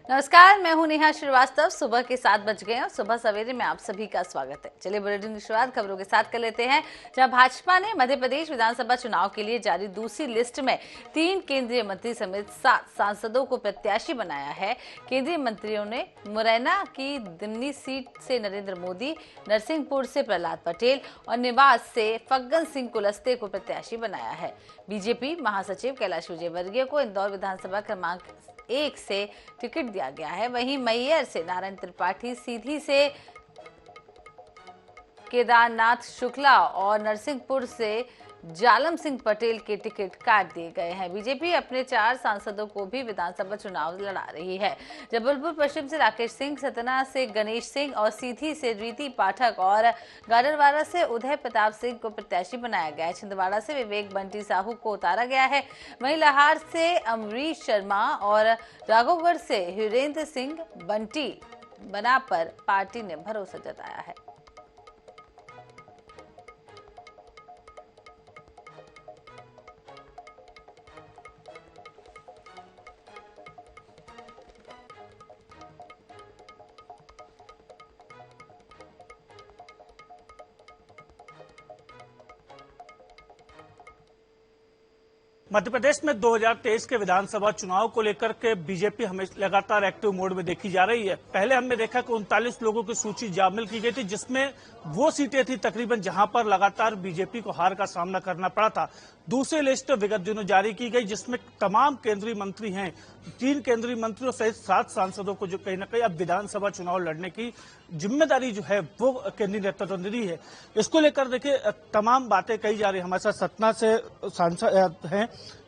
नमस्कार, मैं हूं नेहा श्रीवास्तव। सुबह के 7 बज गए और सुबह सवेरे में आप सभी का स्वागत है। चलिए बुलेटिन की शुरुआत खबरों के साथ कर लेते हैं। जहां भाजपा ने मध्य प्रदेश विधानसभा चुनाव के लिए जारी दूसरी लिस्ट में 3 केंद्रीय मंत्री समेत 7 सांसदों को प्रत्याशी बनाया है। केंद्रीय मंत्रियों ने मुरैना की दिमनी सीट से नरेंद्र मोदी, नरसिंहपुर से प्रहलाद पटेल और निवास से फग्गन सिंह कुलस्ते को प्रत्याशी बनाया है। बीजेपी महासचिव कैलाश विजयवर्गीय को इंदौर विधानसभा क्रमांक 1 से टिकट दिया गया है। वहीं मैहर से नारायण त्रिपाठी, सीधी से केदारनाथ शुक्ला और नरसिंहपुर से जालम सिंह पटेल के टिकट काट दिए गए हैं। बीजेपी अपने 4 सांसदों को भी विधानसभा चुनाव लड़ा रही है। जबलपुर पश्चिम से राकेश सिंह, सतना से गणेश सिंह और सीधी से रीति पाठक और गाडरवारा से उदय प्रताप सिंह को प्रत्याशी बनाया गया है। छिंदवाड़ा से विवेक बंटी साहू को उतारा गया है। वहीं लाहार से अमरीश शर्मा और राघवगढ़ से हीरेंद्र सिंह बंटी बना पर पार्टी ने भरोसा जताया है। मध्य प्रदेश में 2023 के विधानसभा चुनाव को लेकर के बीजेपी हमेशा लगातार एक्टिव मोड में देखी जा रही है। पहले हमने देखा कि 39 लोगों की सूची जामिल की गई थी, जिसमें वो सीटें थी तकरीबन जहां पर लगातार बीजेपी को हार का सामना करना पड़ा था। दूसरी लिस्ट विगत दिनों जारी की गई, जिसमें तमाम केंद्रीय मंत्री हैं, 3 केंद्रीय मंत्रियों सहित 7 सांसदों को जो कहीं न कहीं अब विधानसभा चुनाव लड़ने की जिम्मेदारी जो है वो केंद्रीय नेतृत्व ने दी है। इसको लेकर देखिए तमाम बातें कही जा रही है। हमारे साथ सतना से सांसद हैं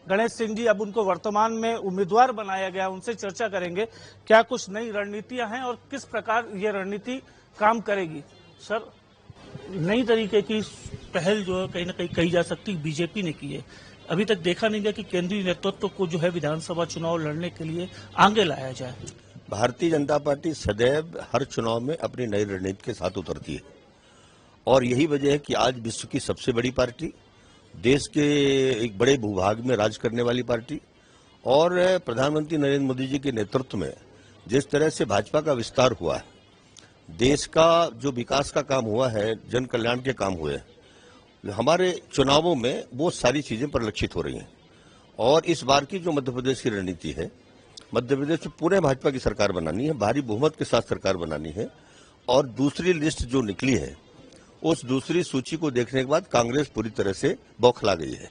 गणेश सिंह जी, अब उनको वर्तमान में उम्मीदवार बनाया गया, उनसे चर्चा करेंगे क्या कुछ नई रणनीतियां हैं और किस प्रकार ये रणनीति काम करेगी। सर, नई तरीके की पहल जो है कहीं ना कहीं कही जा सकती बीजेपी ने की है। अभी तक देखा नहीं गया कि केंद्रीय नेतृत्व को जो है विधानसभा चुनाव लड़ने के लिए आगे लाया जाए। भारतीय जनता पार्टी सदैव हर चुनाव में अपनी नई रणनीति के साथ उतरती है और यही वजह है कि आज विश्व की सबसे बड़ी पार्टी, देश के एक बड़े भूभाग में राज करने वाली पार्टी और प्रधानमंत्री नरेंद्र मोदी जी के नेतृत्व में जिस तरह से भाजपा का विस्तार हुआ है, देश का जो विकास का काम हुआ है, जन कल्याण के काम हुए, हमारे चुनावों में वो सारी चीजें परिलक्षित हो रही हैं। और इस बार की जो मध्य प्रदेश की रणनीति है, मध्य प्रदेश में पूरे भाजपा की सरकार बनानी है, भारी बहुमत के साथ सरकार बनानी है। और दूसरी लिस्ट जो निकली है, उस दूसरी सूची को देखने के बाद कांग्रेस पूरी तरह से बौखला गई है।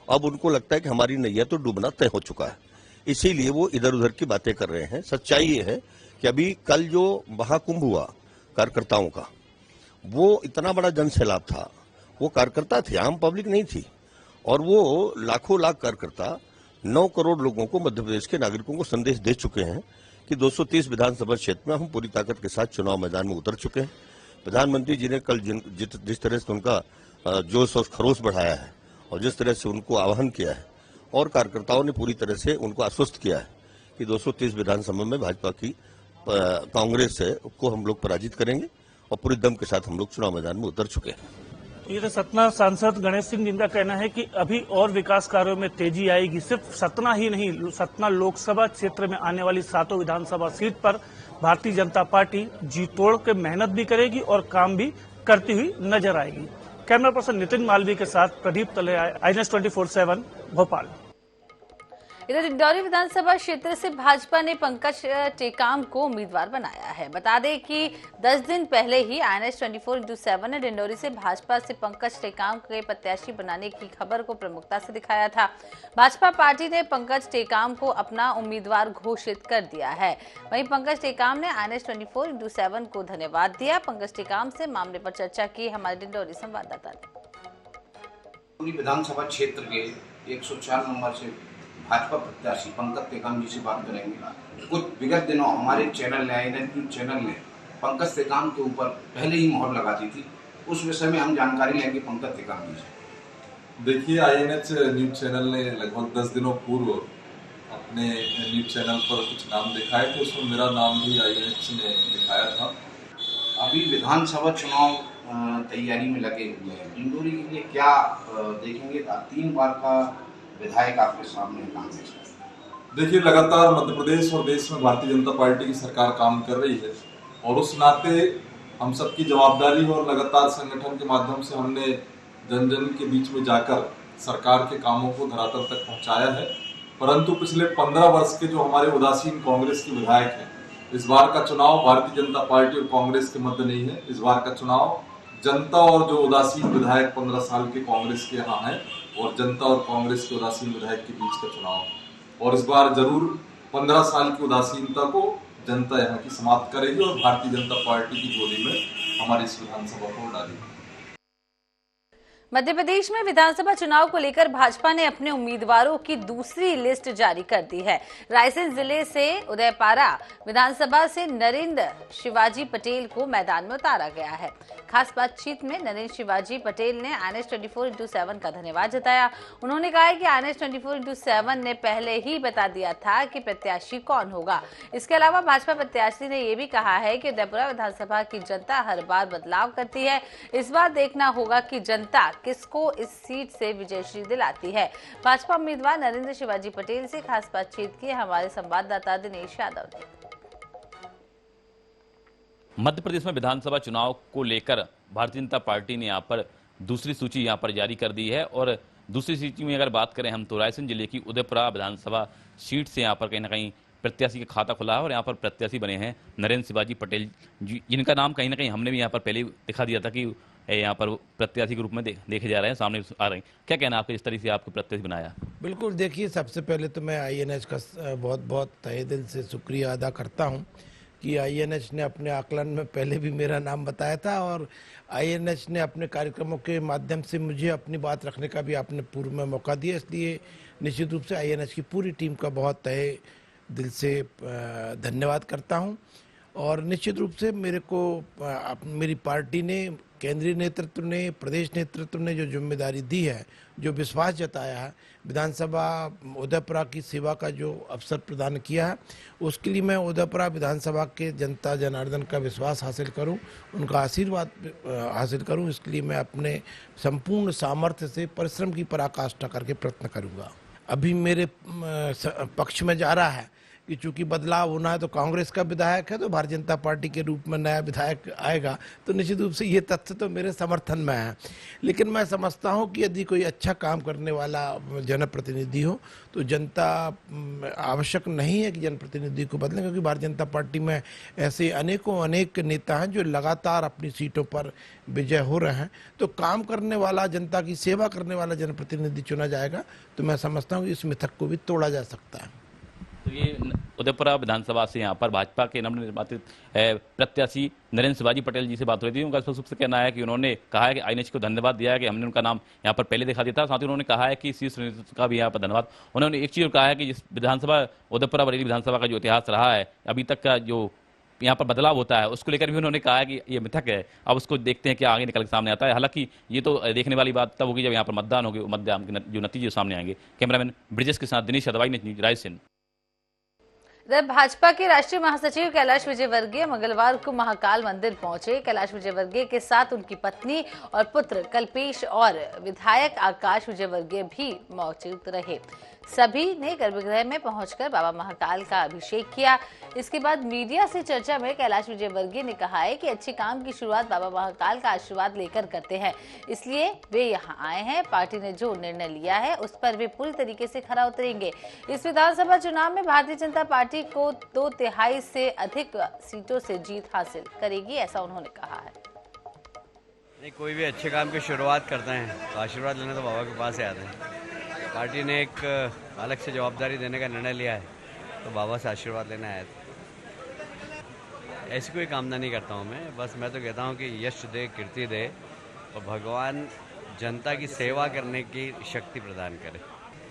अब उनको लगता है कि हमारी नैया तो डूबना तय हो चुका है, इसीलिए वो इधर उधर की बातें कर रहे हैं। सच्चाई ये है कि अभी कल जो महाकुंभ हुआ कार्यकर्ताओं का, वो इतना बड़ा जन सैलाब था। वो कार्यकर्ता थे, आम पब्लिक नहीं थी। और वो लाखों लाख कार्यकर्ता 9 करोड़ लोगों को, मध्य प्रदेश के नागरिकों को संदेश दे चुके हैं कि 230 विधानसभा क्षेत्र में हम पूरी ताकत के साथ चुनाव मैदान में उतर चुके हैं। प्रधानमंत्री जी ने कल जिस तरह से उनका जोश और खरोश बढ़ाया है और जिस तरह से उनको आह्वान किया है, और कार्यकर्ताओं ने पूरी तरह से उनको आश्वस्त किया है कि 230 विधानसभा में भाजपा की कांग्रेस है को हम लोग पराजित करेंगे और पूरे दम के साथ हम लोग चुनाव मैदान में उतर चुके हैं। ये तो सतना सांसद गणेश सिंह जिनका कहना है कि अभी और विकास कार्यों में तेजी आएगी। सिर्फ सतना ही नहीं, सतना लोकसभा क्षेत्र में आने वाली 7 विधानसभा सीट पर भारतीय जनता पार्टी जी तोड़ के मेहनत भी करेगी और काम भी करती हुई नजर आएगी। कैमरा पर्सन नितिन मालवीय के साथ प्रदीप तलेया, INS 24/7 भोपाल। इधर डिंडौरी विधानसभा क्षेत्र से भाजपा ने पंकज टेकाम को उम्मीदवार बनाया है। बता दें कि 10 दिन पहले ही INS 24/7 ने डिंडौरी से भाजपा से पंकज टेकाम के प्रत्याशी बनाने की खबर को प्रमुखता से दिखाया था। भाजपा पार्टी ने पंकज टेकाम को अपना उम्मीदवार घोषित कर दिया है। वहीं पंकज टेकाम ने INS 24/7 को धन्यवाद दिया। पंकज टेकाम से मामले पर चर्चा की हमारे डिंडौरी संवाददाता ने। विधानसभा क्षेत्र के 104 नंबर से भाजपा प्रत्याशी पंकज टेकाम जी से बात करेंगे। कुछ विगत दिनों हमारे चैनल ने, INS न्यूज चैनल ने पंकज टेकाम के ऊपर पहले ही मोहर लगा दी थी। उस विषय में हम जानकारी लेंगे पंकज टेकाम जी से। देखिए, INS न्यूज चैनल ने लगभग 10 दिनों पूर्व अपने न्यूज चैनल पर कुछ नाम दिखाए थे, उसमें मेरा नाम भी INS ने दिखाया था। अभी विधानसभा चुनाव तैयारी में लगे हुए हैं, डिंडोरी के लिए क्या देखेंगे? 3 बार का विधायक आपके सामने कांग्रेस देखिए, लगातार मध्य प्रदेश और देश में भारतीय जनता पार्टी की सरकार काम कर रही है और उस नाते हम सबकी जवाबदारी है और लगातार संगठन के माध्यम से हमने जन जन के बीच में जाकर सरकार के कामों को धरातल तक पहुंचाया है। परंतु पिछले 15 वर्ष के जो हमारे उदासीन कांग्रेस के विधायक हैं, इस बार का चुनाव भारतीय जनता पार्टी और कांग्रेस के मध्य नहीं है। इस बार का चुनाव जनता और जो उदासीन विधायक 15 साल के कांग्रेस के यहाँ हैं और जनता और कांग्रेस के उदासीन विधायक के बीच का चुनाव है। और इस बार जरूर 15 साल की उदासीनता को जनता यहाँ की समाप्त करेगी और भारतीय जनता पार्टी की झोली में हमारी इस विधानसभा को डालेगी। मध्य प्रदेश में विधानसभा चुनाव को लेकर भाजपा ने अपने उम्मीदवारों की दूसरी लिस्ट जारी कर दी है। रायसेन जिले से उदयपारा विधानसभा से नरेंद्र शिवाजी पटेल को मैदान में उतारा गया है। खास बातचीत में नरेंद्र शिवाजी पटेल ने INS 24/7 का धन्यवाद जताया। उन्होंने कहा कि INS 24/7 ने पहले ही बता दिया था कि प्रत्याशी कौन होगा। इसके अलावा भाजपा प्रत्याशी ने यह भी कहा है कि उदयपुरा विधानसभा की जनता हर बार बदलाव करती है। इस बार देखना होगा कि जनता किसको इस सीट से विजयश्री दिलाती है। भाजपा उम्मीदवार नरेंद्र शिवाजी पटेल से खास बातचीत की हमारे संवाददाता दिनेश यादव ने। मध्य प्रदेश में विधानसभा चुनाव को लेकर भारतीय जनता पार्टी ने यहाँ पर दूसरी सूची यहाँ पर जारी कर दी है और दूसरी सूची में अगर बात करें हम तो रायसेन जिले की उदयपुरा विधानसभा सीट से यहाँ पर कहीं ना कहीं प्रत्याशी का खाता खुला है और यहाँ पर प्रत्याशी बने हैं नरेंद्र शिवाजी पटेल, जिनका नाम कहीं ना कहीं हमने भी यहाँ पर पहले दिखा दिया था कि यहाँ पर प्रत्याशी के रूप में देखे जा रहे हैं, सामने आ रहे हैं। क्या कहना है आपका, इस तरह से आपको प्रत्याशी बनाया? बिल्कुल, देखिए, सबसे पहले तो मैं INS का बहुत बहुत तहे दिल से शुक्रिया अदा करता हूं कि INS ने अपने आकलन में पहले भी मेरा नाम बताया था और INS ने अपने कार्यक्रमों के माध्यम से मुझे अपनी बात रखने का भी आपने पूर्व में मौका दिया। इसलिए निश्चित रूप से INS की पूरी टीम का बहुत तहे दिल से धन्यवाद करता हूं। और निश्चित रूप से मेरी पार्टी ने, केंद्रीय नेतृत्व ने, प्रदेश नेतृत्व ने जो जिम्मेदारी दी है, जो विश्वास जताया है, विधानसभा उदयपुरा की सेवा का जो अवसर प्रदान किया है, उसके लिए मैं उदयपुरा विधानसभा के जनता जनार्दन का विश्वास हासिल करूं, उनका आशीर्वाद हासिल करूं। इसके लिए मैं अपने संपूर्ण सामर्थ्य से परिश्रम की पराकाष्ठा करके प्रयत्न करूंगा। अभी मेरे पक्ष में जा रहा है कि चूंकि बदलाव होना है तो कांग्रेस का विधायक है तो भारतीय जनता पार्टी के रूप में नया विधायक आएगा, तो निश्चित रूप से ये तथ्य तो मेरे समर्थन में है। लेकिन मैं समझता हूं कि यदि कोई अच्छा काम करने वाला जनप्रतिनिधि हो तो जनता आवश्यक नहीं है कि जनप्रतिनिधि को बदलें, क्योंकि भारतीय जनता पार्टी में ऐसे अनेक नेता हैं जो लगातार अपनी सीटों पर विजय हो रहे हैं। तो काम करने वाला, जनता की सेवा करने वाला जनप्रतिनिधि चुना जाएगा तो मैं समझता हूँ इस मिथक को भी तोड़ा जा सकता है। तो ये उदयपुरा विधानसभा से यहाँ पर भाजपा के नवनिर्वाचित प्रत्याशी नरेंद्र शिवाजी पटेल जी से बात हो रही थी। उनका स्पष्ट रूप से कहना है कि उन्होंने कहा है कि INS को धन्यवाद दिया है कि हमने उनका नाम यहाँ पर पहले दिखा दिया था। साथ ही उन्होंने कहा है कि शीर्ष नेतृत्व का भी यहाँ पर धन्यवाद। उन्होंने एक चीज कहा है कि जिस विधानसभा उदयपुरा बरेली विधानसभा का जो इतिहास रहा है, अभी तक का जो यहाँ पर बदलाव होता है, उसको लेकर भी उन्होंने कहा है कि ये मिथक है। अब उसको देखते हैं कि आगे निकल के सामने आता है। हालांकि ये तो देखने वाली बात तब होगी जब यहाँ पर मतदान होगी, मतदान के जो नतीजे सामने आएंगे। कैमरामैन ब्रिजेश के साथ दिनेश यादव, रायसेन। इधर भाजपा के राष्ट्रीय महासचिव कैलाश विजयवर्गीय मंगलवार को महाकाल मंदिर पहुंचे। कैलाश विजयवर्गीय के साथ उनकी पत्नी और पुत्र कल्पेश और विधायक आकाश विजयवर्गीय भी मौजूद रहे। सभी ने गर्भगृह में पहुंचकर बाबा महाकाल का अभिषेक किया। इसके बाद मीडिया से चर्चा में कैलाश विजयवर्गीय ने कहा है कि अच्छे काम की शुरुआत बाबा महाकाल का आशीर्वाद लेकर करते हैं, इसलिए वे यहां आए हैं। पार्टी ने जो निर्णय लिया है उस पर वे पूरी तरीके से खरा उतरेंगे। इस विधानसभा चुनाव में भारतीय जनता पार्टी को 2/3 से अधिक सीटों से जीत हासिल करेगी, ऐसा उन्होंने कहा है। नहीं, कोई भी अच्छे काम की शुरुआत करते हैं तो आशीर्वाद लेने तो बाबा के पास ही आते हैं। पार्टी ने एक अलग से जवाबदारी देने का निर्णय लिया है तो बाबा से आशीर्वाद लेने आया था। ऐसी कोई कामना नहीं करता हूँ मैं तो कहता हूँ कि यश दे, कीर्ति दे और भगवान जनता की सेवा करने की शक्ति प्रदान करे।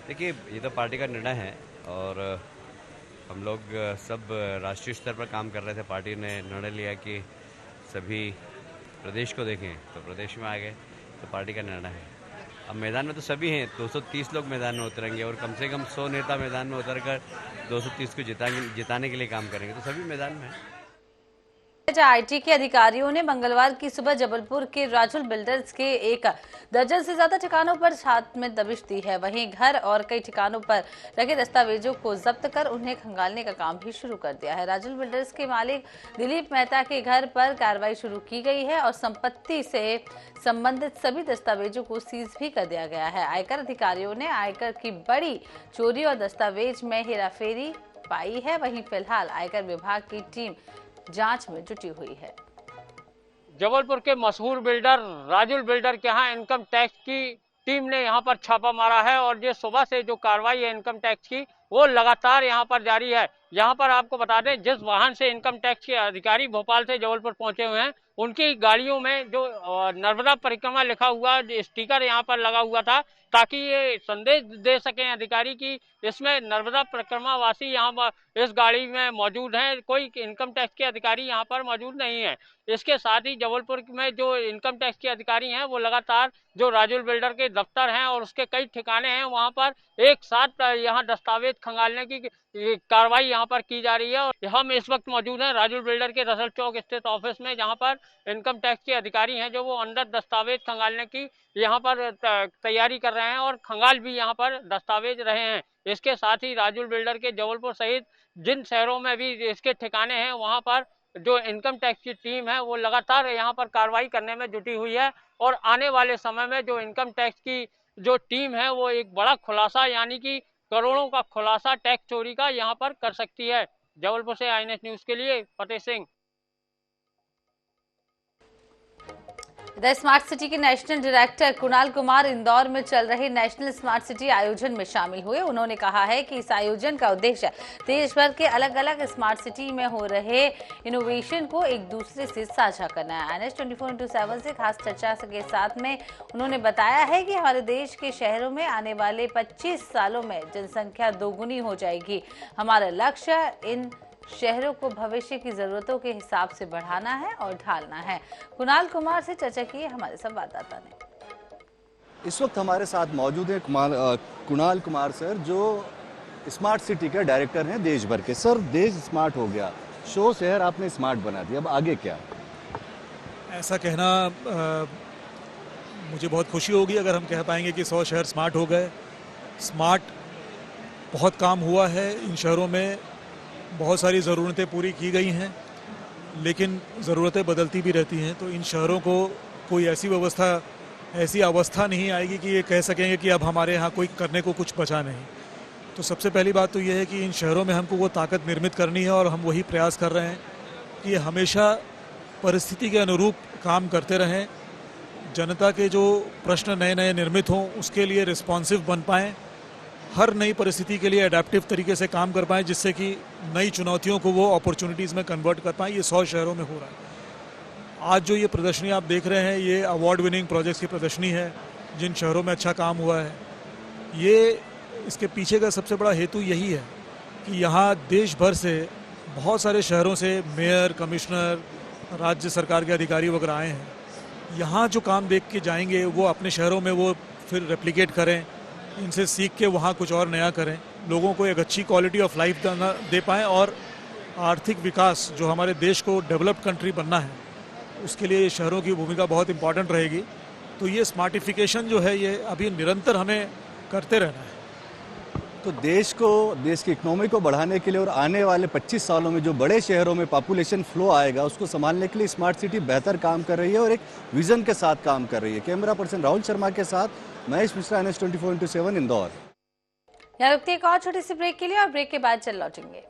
देखिए, ये तो पार्टी का निर्णय है और हम लोग सब राष्ट्रीय स्तर पर काम कर रहे थे। पार्टी ने निर्णय लिया कि सभी प्रदेश को देखें तो प्रदेश में आ गए, तो पार्टी का निर्णय है। अब मैदान में तो सभी हैं, 230 लोग मैदान में उतरेंगे और कम से कम 100 नेता मैदान में उतरकर 230 को जिताने के लिए काम करेंगे, तो सभी मैदान में हैं। आईटी के अधिकारियों ने मंगलवार की सुबह जबलपुर के राजुल बिल्डर्स के 1 दर्जन से ज्यादा ठिकानों पर छात में दबिश दी है। वहीं घर और कई ठिकानों पर रखे दस्तावेजों को जब्त कर उन्हें खंगालने का काम भी शुरू कर दिया है। राजुल बिल्डर्स के मालिक दिलीप मेहता के घर पर कार्रवाई शुरू की गई है और संपत्ति से संबंधित सभी दस्तावेजों को सीज भी कर दिया गया है। आयकर अधिकारियों ने आयकर की बड़ी चोरी और दस्तावेज में हेराफेरी पाई है। वहीं फिलहाल आयकर विभाग की टीम जांच में जुटी हुई है। जबलपुर के मशहूर बिल्डर राजुल बिल्डर के यहाँ इनकम टैक्स की टीम ने यहाँ पर छापा मारा है और ये सुबह से जो कार्रवाई है इनकम टैक्स की वो लगातार यहाँ पर जारी है। यहाँ पर आपको बता दें, जिस वाहन से इनकम टैक्स के अधिकारी भोपाल से जबलपुर पहुंचे हुए हैं उनकी गाड़ियों में जो नर्मदा परिक्रमा लिखा हुआ स्टिकर यहाँ पर लगा हुआ था, ताकि ये संदेश दे सकें अधिकारी की इसमें नर्मदा परिक्रमा वासी यहाँ पर इस गाड़ी में मौजूद हैं, कोई इनकम टैक्स के अधिकारी यहाँ पर मौजूद नहीं है। इसके साथ ही जबलपुर में जो इनकम टैक्स के अधिकारी हैं वो लगातार जो राजुल बिल्डर के दफ्तर हैं और उसके कई ठिकाने हैं वहाँ पर एक साथ यहाँ दस्तावेज खंगालने की कार्रवाई यहाँ पर की जा रही है। और हम इस वक्त मौजूद हैं राजुल बिल्डर के रसल चौक स्थित ऑफिस में, जहाँ पर इनकम टैक्स के अधिकारी हैं जो वो अंदर दस्तावेज खंगालने की यहाँ पर तैयारी कर रहे हैं और खंगाल भी यहाँ पर दस्तावेज रहे हैं। इसके साथ ही राजुल बिल्डर के जबलपुर सहित जिन शहरों में भी इसके ठिकाने हैं वहाँ पर जो इनकम टैक्स की टीम है वो लगातार यहाँ पर कार्रवाई करने में जुटी हुई है और आने वाले समय में जो इनकम टैक्स की जो टीम है वो एक बड़ा खुलासा यानी कि करोड़ों का खुलासा टैक्स चोरी का यहाँ पर कर सकती है। जबलपुर से आईएनएच न्यूज के लिए Fateh Singh. The smart city के नेशनल डायरेक्टर कुणाल कुमार इंदौर में चल रहे नेशनल स्मार्ट सिटी आयोजन में शामिल हुए। उन्होंने कहा है कि इस आयोजन का उद्देश्य देश भर के अलग अलग स्मार्ट सिटी में हो रहे इनोवेशन को एक दूसरे से साझा करना है। NH 24/7 से खास चर्चा के साथ में उन्होंने बताया है कि हमारे देश के शहरों में आने वाले 25 सालों में जनसंख्या दोगुनी हो जाएगी। हमारा लक्ष्य इन शहरों को भविष्य की जरूरतों के हिसाब से बढ़ाना है और ढालना है। कुणाल कुमार से चर्चा की हमारे संवाददाता ने। इस वक्त हमारे साथ मौजूद है कुणाल कुमार सर, जो स्मार्ट सिटी के डायरेक्टर हैं देश भर के। सर, देश स्मार्ट हो गया, 100 शहर आपने स्मार्ट बना दिया, अब आगे क्या? ऐसा कहना मुझे बहुत खुशी होगी अगर हम कह पाएंगे कि 100 शहर स्मार्ट हो गए। स्मार्ट बहुत काम हुआ है, इन शहरों में बहुत सारी ज़रूरतें पूरी की गई हैं, लेकिन ज़रूरतें बदलती भी रहती हैं। तो इन शहरों को कोई ऐसी अवस्था नहीं आएगी कि ये कह सकेंगे कि अब हमारे यहाँ कोई करने को कुछ बचा नहीं। तो सबसे पहली बात तो ये है कि इन शहरों में हमको वो ताकत निर्मित करनी है और हम वही प्रयास कर रहे हैं कि हमेशा परिस्थिति के अनुरूप काम करते रहें। जनता के जो प्रश्न नए नए निर्मित हों उसके लिए रिस्पॉन्सिव बन पाएँ, हर नई परिस्थिति के लिए एडेप्टिव तरीके से काम कर पाएँ, जिससे कि नई चुनौतियों को वो अपॉर्चुनिटीज़ में कन्वर्ट कर पाएँ। ये 100 शहरों में हो रहा है। आज जो ये प्रदर्शनी आप देख रहे हैं ये अवार्ड विनिंग प्रोजेक्ट्स की प्रदर्शनी है, जिन शहरों में अच्छा काम हुआ है। ये इसके पीछे का सबसे बड़ा हेतु यही है कि यहाँ देश भर से बहुत सारे शहरों से मेयर, कमिश्नर, राज्य सरकार के अधिकारी वगैरह आए हैं। यहाँ जो काम देख के जाएंगे वो अपने शहरों में वो फिर रेप्लिकेट करें, इनसे सीख के वहाँ कुछ और नया करें, लोगों को एक अच्छी क्वालिटी ऑफ लाइफ दे पाएँ और आर्थिक विकास जो हमारे देश को डेवलप्ड कंट्री बनना है उसके लिए शहरों की भूमिका बहुत इंपॉर्टेंट रहेगी। तो ये स्मार्टिफिकेशन जो है ये अभी निरंतर हमें करते रहना है। तो देश की इकोनॉमी को बढ़ाने के लिए और आने वाले 25 सालों में जो बड़े शहरों में पॉपुलेशन फ्लो आएगा उसको संभालने के लिए स्मार्ट सिटी बेहतर काम कर रही है और एक विजन के साथ काम कर रही है। कैमरा पर्सन राहुल शर्मा के साथ महेश मिश्रा, NH 24/7 इंदौर। यहाँ रुकते एक और छोटी सी ब्रेक के लिए और ब्रेक के बाद चल लौटेंगे।